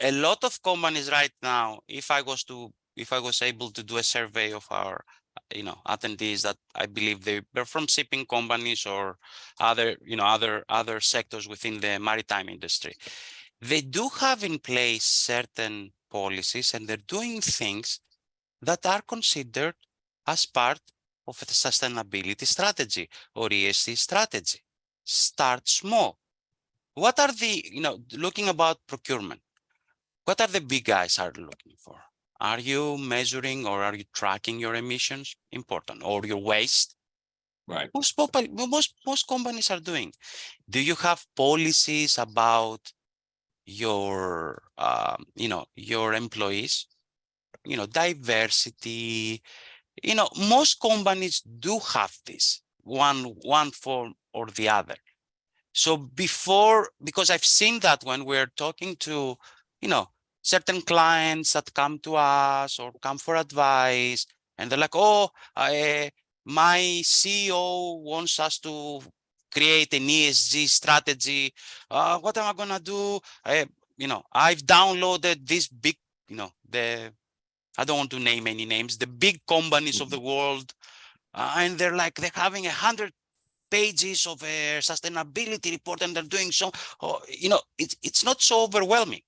A lot of companies right now, if I was able to do a survey of our, attendees, that I believe they're from shipping companies or other, other sectors within the maritime industry. They do have in place certain policies, and they're doing things that are considered as part of a sustainability strategy or ESG strategy. Start small. What are the, looking about procurement, what are the big guys are looking for? Are you measuring or are you tracking your emissions? Important. Or your waste? Right. Most companies are doing. Do you have policies about your, your employees? Diversity. Most companies do have this. one form or the other. So because I've seen that when we're talking to, certain clients that come to us or come for advice, and they're like, oh, my CEO wants us to create an ESG strategy. What am I gonna do? I've downloaded this big, I don't want to name any names, the big companies of the world, and they're having 100 pages of a sustainability report, and they're doing so. It's not so overwhelming.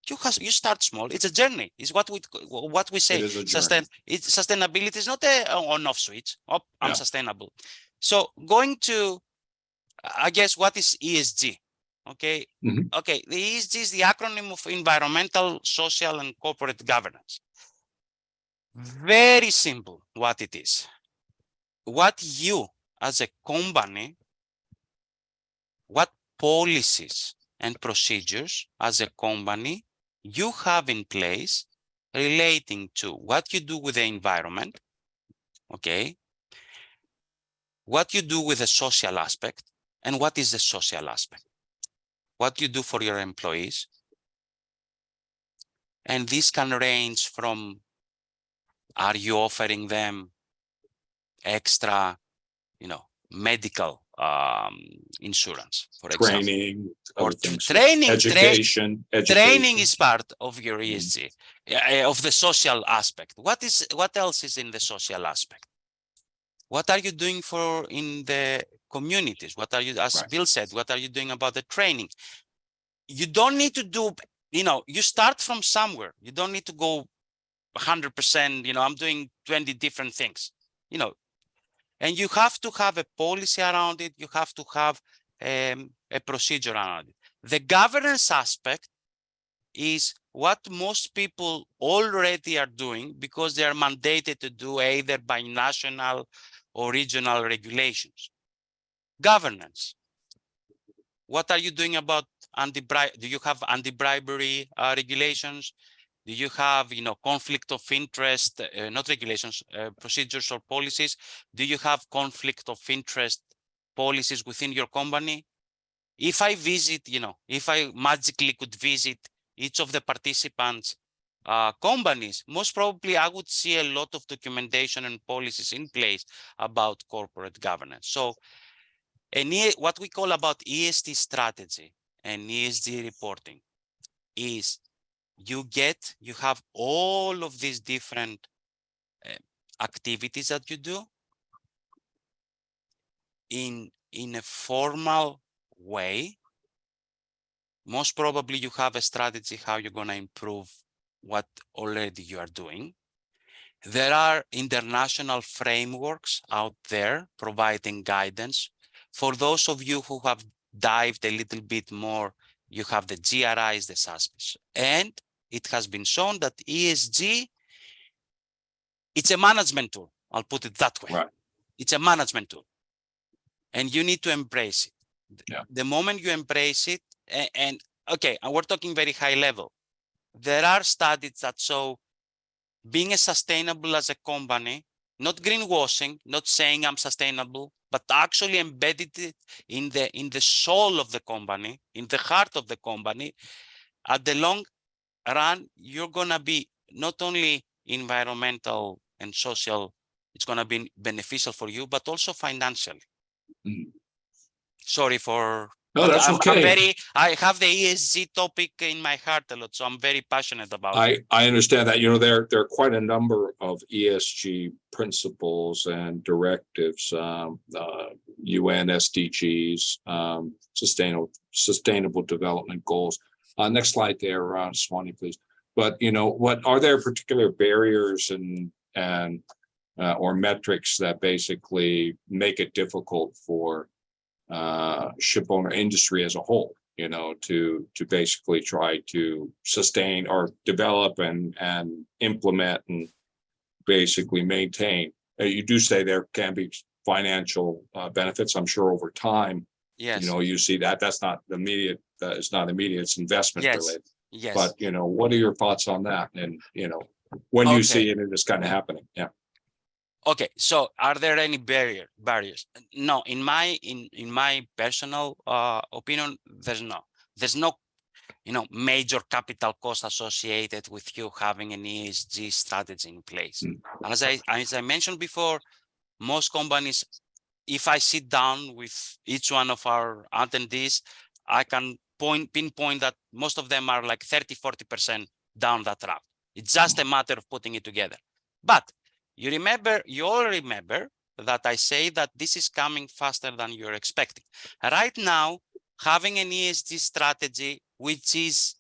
You start small. It's a journey. It's what we say. It is a journey. Sustainability is not a on-off switch. Oh, I'm Yeah. sustainable. So going to, I guess, what is ESG? Okay. Mhm. Okay. The ESG is the acronym of environmental, social, and corporate governance. Very simple what it is. What you as a company, what policies and procedures as a company you have in place relating to what you do with the environment, okay, what you do with the social aspect, and what is the social aspect, what you do for your employees. And this can range from, are you offering them extra, medical insurance, for example, Training, or other things. training. Education. Training is part of your ESG, of the social aspect. What else is in the social aspect? What are you doing in the communities? What are you, as Right. Bill said, what are you doing about the training? You don't need to do, you start from somewhere. You don't need to go 100%, I'm doing 20 different things, and you have to have a policy around it. You have to have a procedure around it. The governance aspect is what most people already are doing because they are mandated to do either by national or regional regulations. Governance. What are you doing about do you have anti-bribery regulations? Do you have, conflict of interest, not regulations, procedures or policies? Do you have conflict of interest policies within your company? If I visit, if I magically could visit each of the participants' companies, most probably I would see a lot of documentation and policies in place about corporate governance. So what we call about ESG strategy and ESG reporting is you have all of these different activities that you do in a formal way. Most probably you have a strategy how you're going to improve what already you are doing. There are international frameworks out there providing guidance. For those of you who have dived a little bit more, you have the GRIs, the SASPs, and it has been shown that ESG, it's a management tool. I'll put it that way. Right. It's a management tool, and you need to embrace it. Yeah. The moment you embrace it, and we're talking very high level. There are studies that show being sustainable as a company, not greenwashing, not saying I'm sustainable, but actually embedded it in the soul of the company, in the heart of the company. At the long run, you're gonna be not only environmental and social, it's gonna be beneficial for you, but also financially. Mhm. Sorry for. No, that's okay. I have the ESG topic in my heart a lot, so I'm very passionate about it. I understand that. There are quite a number of ESG principles and directives, UN SDGs, sustainable development goals. Next slide there, Swani, please. But what are there particular barriers and or metrics that basically make it difficult for ship owner industry as a whole, to basically try to sustain or develop and implement and basically maintain? You do say there can be financial benefits, I'm sure, over time. Yes. You see that's not immediate. It's not immediate. It's investment related. Yes. But what are your thoughts on that? And when you see it, it's kind of happening. Yeah. Okay, so are there any barriers? No, in my personal opinion, there's no major capital cost associated with you having an ESG strategy in place. Mm. And as I mentioned before, most companies, if I sit down with each one of our attendees, I can pinpoint that most of them are like 30-40% down that route. It's just a matter of putting it together. But you all remember that I say that this is coming faster than you're expecting. Right now, having an ESG strategy, which is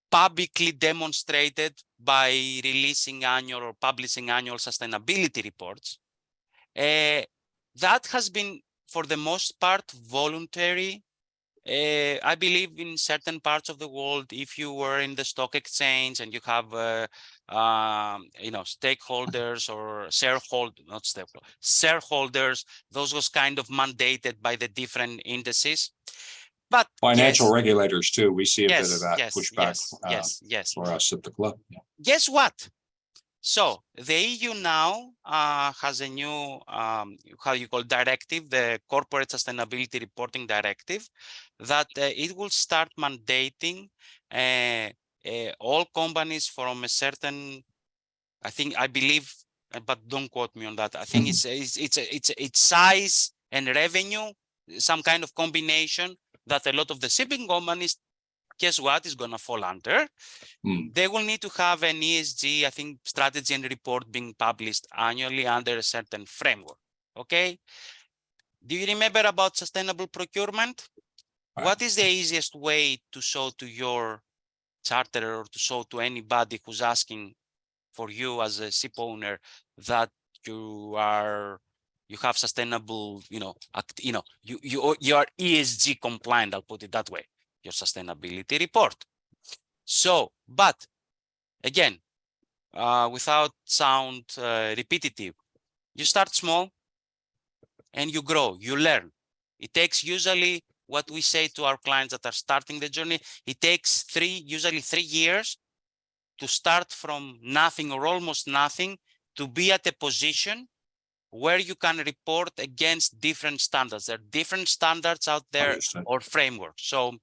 publicly demonstrated by releasing annual or publishing annual sustainability reports, that has been, for the most part, voluntary. I believe in certain parts of the world, if you were in the stock exchange and you have, stakeholders or shareholders, those was kind of mandated by the different indices. But Financial yes, regulators too. We see a bit of yes, that yes, pushback yes. for us at the club. Yeah. Guess what? So the EU now has a new, how you call directive, the Corporate Sustainability Reporting Directive, that it will start mandating all companies from a certain, I believe, but don't quote me on that. I think it's size and revenue, some kind of combination that a lot of the shipping companies, guess what, is going to fall under. They will need to have an ESG, I think, strategy and report being published annually under a certain framework. Okay. Do you remember about sustainable procurement? Right. What is the easiest way to show to your charterer or to show to anybody who's asking for you as a ship owner that you have sustainable, you are ESG compliant, I'll put it that way, your sustainability report. So, but again, without sound repetitive, you start small and you grow, you learn. It takes usually, what we say to our clients that are starting the journey, it takes usually 3 years to start from nothing or almost nothing to be at a position where you can report against different standards. There are different standards out there. Understood. Or frameworks. So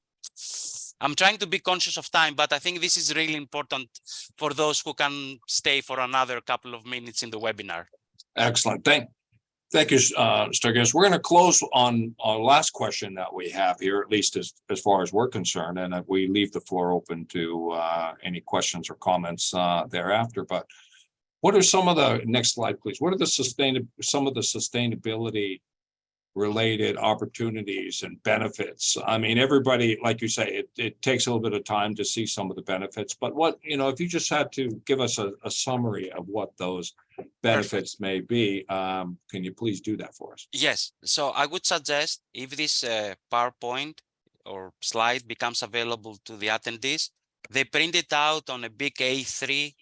I'm trying to be conscious of time, but I think this is really important for those who can stay for another couple of minutes in the webinar. Excellent. Thank you, Stergios. We're going to close on our last question that we have here, at least as far as we're concerned, and we leave the floor open to any questions or comments thereafter. But what are some of the next slide, please? What are some of the sustainability related opportunities and benefits? I mean, everybody, like you say, it takes a little bit of time to see some of the benefits, but what, if you just had to give us a summary of what those benefits may be, can you please do that for us? Yes. So I would suggest, if this PowerPoint or slide becomes available to the attendees, they print it out on a big A3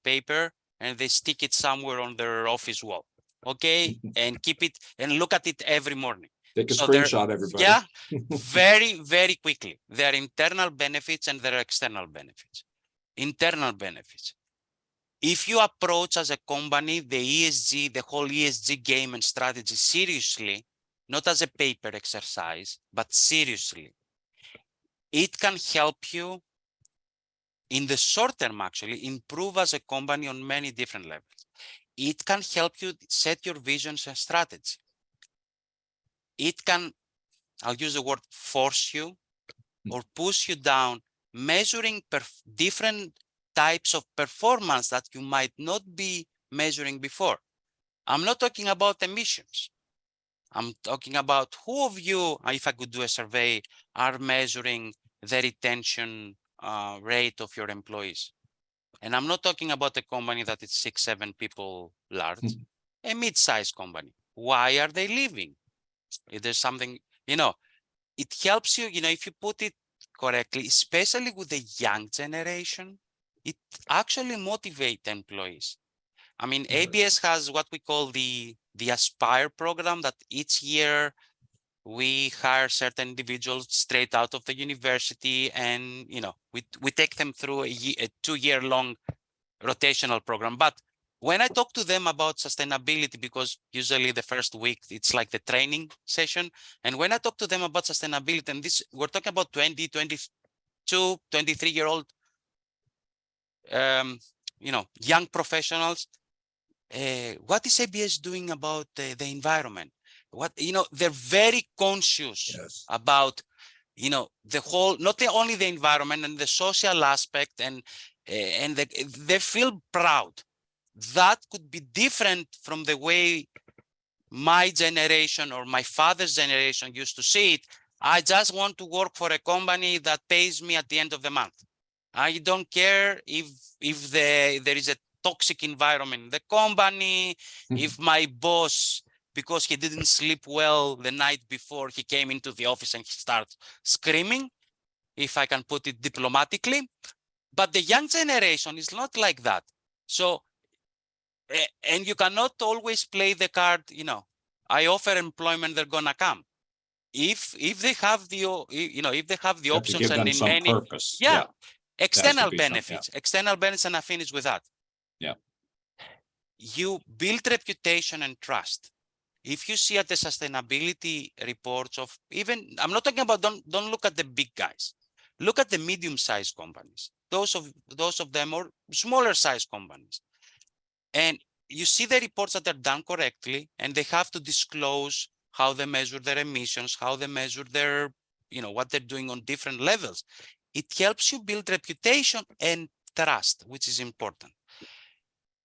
paper and they stick it somewhere on their office wall. Okay, and keep it and look at it every morning. Take a screenshot, everybody. Yeah, very, very quickly. There are internal benefits and there are external benefits. Internal benefits. If you approach as a company the ESG, the whole ESG game and strategy seriously, not as a paper exercise, but seriously, it can help you in the short term, actually, improve as a company on many different levels. It can help you set your visions and strategy. It can, I'll use the word, force you or push you down, measuring different types of performance that you might not be measuring before. I'm not talking about emissions. I'm talking about who of you, if I could do a survey, are measuring the retention rate of your employees. And I'm not talking about a company that is 6-7 people large, a mid-sized company. Why are they leaving? If there's something, it helps you, if you put it correctly, especially with the young generation, it actually motivates employees. I mean, ABS has what we call the Aspire program, that each year we hire certain individuals straight out of the university, and we take them through a 2-year long rotational program. But when I talk to them about sustainability, because usually the first week it's like the training session, and when I talk to them about sustainability, and this we're talking about 20, 22, 23-year-old, young professionals, what is ABS doing about the environment? What, they're very conscious Yes. about, the whole, not only the environment and the social aspect, and they feel proud. That could be different from the way my generation or my father's generation used to see it. I just want to work for a company that pays me at the end of the month. I don't care if there is a toxic environment in the company, if my boss, because he didn't sleep well the night before he came into the office and he starts screaming, if I can put it diplomatically. But the young generation is not like that. So, and you cannot always play the card, I offer employment, they're gonna come. If they have the, if they have the You have to options, give and them in some many, purpose. yeah, There has to external be some, benefits, and I finish with that. Yeah. You build reputation and trust. If you see at the sustainability reports of, even, I'm not talking about, don't look at the big guys. Look at the medium-sized companies. Those of them, or smaller sized companies. And you see the reports that are done correctly, and they have to disclose how they measure their emissions, how they measure their, what they're doing on different levels. It helps you build reputation and trust, which is important.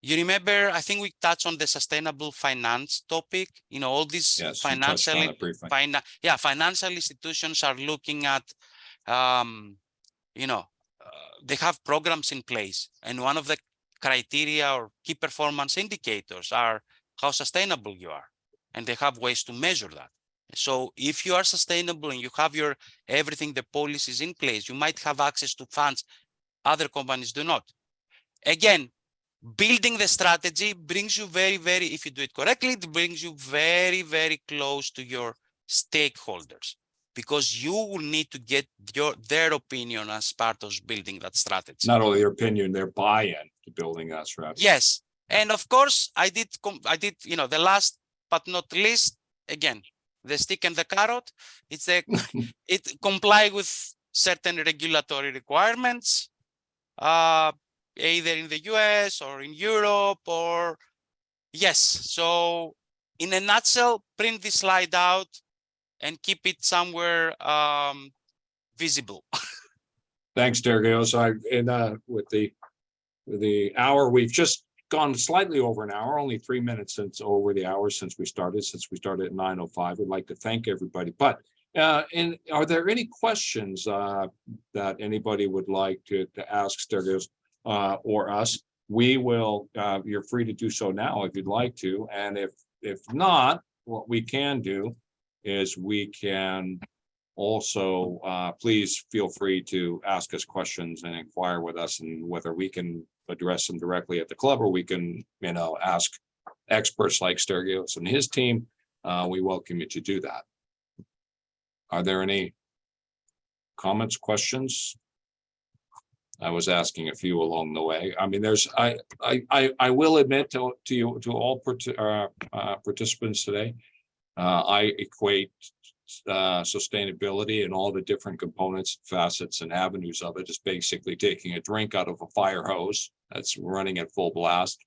You remember, I think we touched on the sustainable finance topic. All these Yes, you touched financial, on it briefly. financial institutions are looking at, um, they have programs in place, and one of the criteria or key performance indicators are how sustainable you are, and they have ways to measure that. So if you are sustainable and you have your everything, the policies in place, you might have access to funds other companies do not. Again, building the strategy brings you very, if you do it correctly, it brings you very close to your stakeholders, because you will need to get their opinion as part of building that strategy. Not only their opinion, their buy-in to building that strategy. Yes, and of course, I did, the last but not least, again, the stick and the carrot. It's it comply with certain regulatory requirements, either in the US or in Europe, or yes. So in a nutshell, print this slide out and keep it somewhere visible. Thanks, Stergios. With the hour, we've just gone slightly over an hour, only 3 minutes since over the hour since we started at 9:05. We'd like to thank everybody. But and are there any questions that anybody would like to ask Stergios or us? We will. You're free to do so now if you'd like to, and if not, what we can do is we can also please feel free to ask us questions and inquire with us, and whether we can address them directly at the club, or we can, ask experts like Stergios and his team. We welcome you to do that. Are there any comments, questions? I was asking a few along the way. I mean, I will admit to you, to all participants today, I equate sustainability and all the different components, facets, and avenues of it is basically taking a drink out of a fire hose that's running at full blast.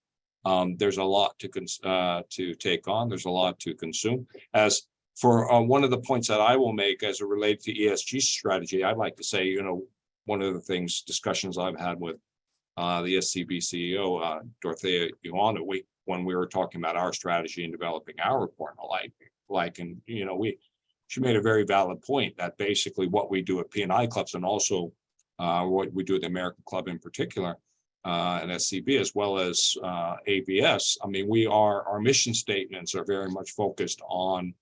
There's a lot to take on. There's a lot to consume. As for one of the points that I will make as it relates to ESG strategy, I'd like to say, one of the discussions I've had with the SCB CEO, Dorothea Ioana, when we were talking about our strategy in developing our report, she made a very valid point that basically what we do at P&I clubs, and also what we do at the American Club in particular, and SCB, as well as ABS. I mean, our mission statements are very much focused on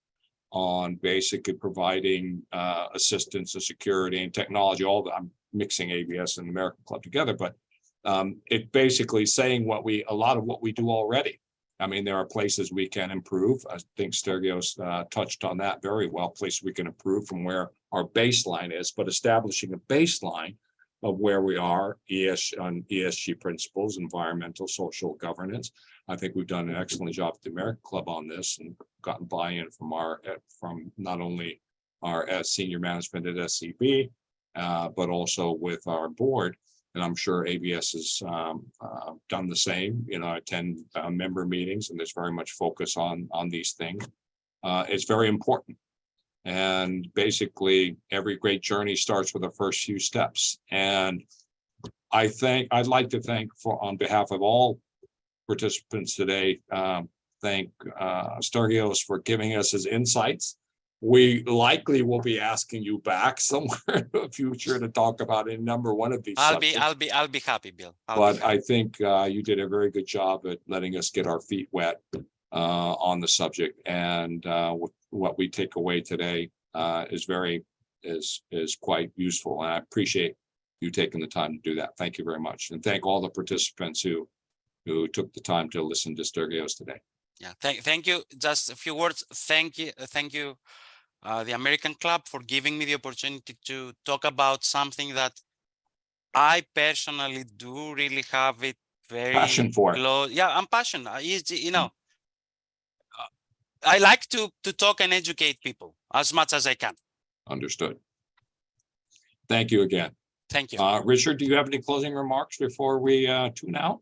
basically providing assistance and security and technology. I'm mixing ABS and American Club together, but it basically saying a lot of what we do already. I mean, there are places we can improve. I think Stergios touched on that very well, places we can improve from where our baseline is, but establishing a baseline of where we are, on ESG principles, environmental, social governance. I think we've done an excellent job at the American Club on this and gotten buy-in from not only our senior management at SCB, but also with our board. And I'm sure ABS has done the same. I attend member meetings, and there's very much focus on these things. It's very important. And basically, every great journey starts with the first few steps. And I'd like to thank, on behalf of all participants today, thank Stergios for giving us his insights. We likely will be asking you back somewhere in the future to talk about a number one of these subjects. I'll be happy, Bill. But I think you did a very good job at letting us get our feet wet on the subject, and what we take away today is quite useful, and I appreciate you taking the time to do that. Thank you very much, and thank all the participants who took the time to listen to Stergios today. Yeah, thank you. Just a few words. Thank you, the American Club, for giving me the opportunity to talk about something that I personally do really have it very Passion for it. close. Yeah, I'm passionate. I like to talk and educate people as much as I can. Understood. Thank you again. Thank you. Richard, do you have any closing remarks before we tune out?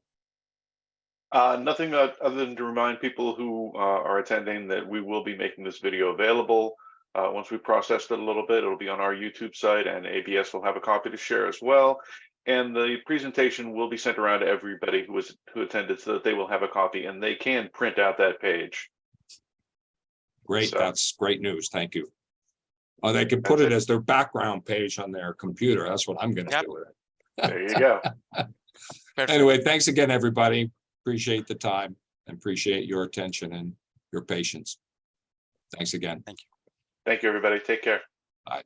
Nothing other than to remind people who are attending that we will be making this video available. Once we processed it a little bit, it'll be on our YouTube site, and ABS will have a copy to share as well. And the presentation will be sent around to everybody who attended, so that they will have a copy and they can print out that page. Great, So, that's great news. Thank you. Oh, they could put it as their background page on their computer. That's what I'm going to do with it. there you go. Anyway, thanks again, everybody. Appreciate the time and appreciate your attention and your patience. Thanks again. Thank you. Thank you, everybody. Take care. Bye.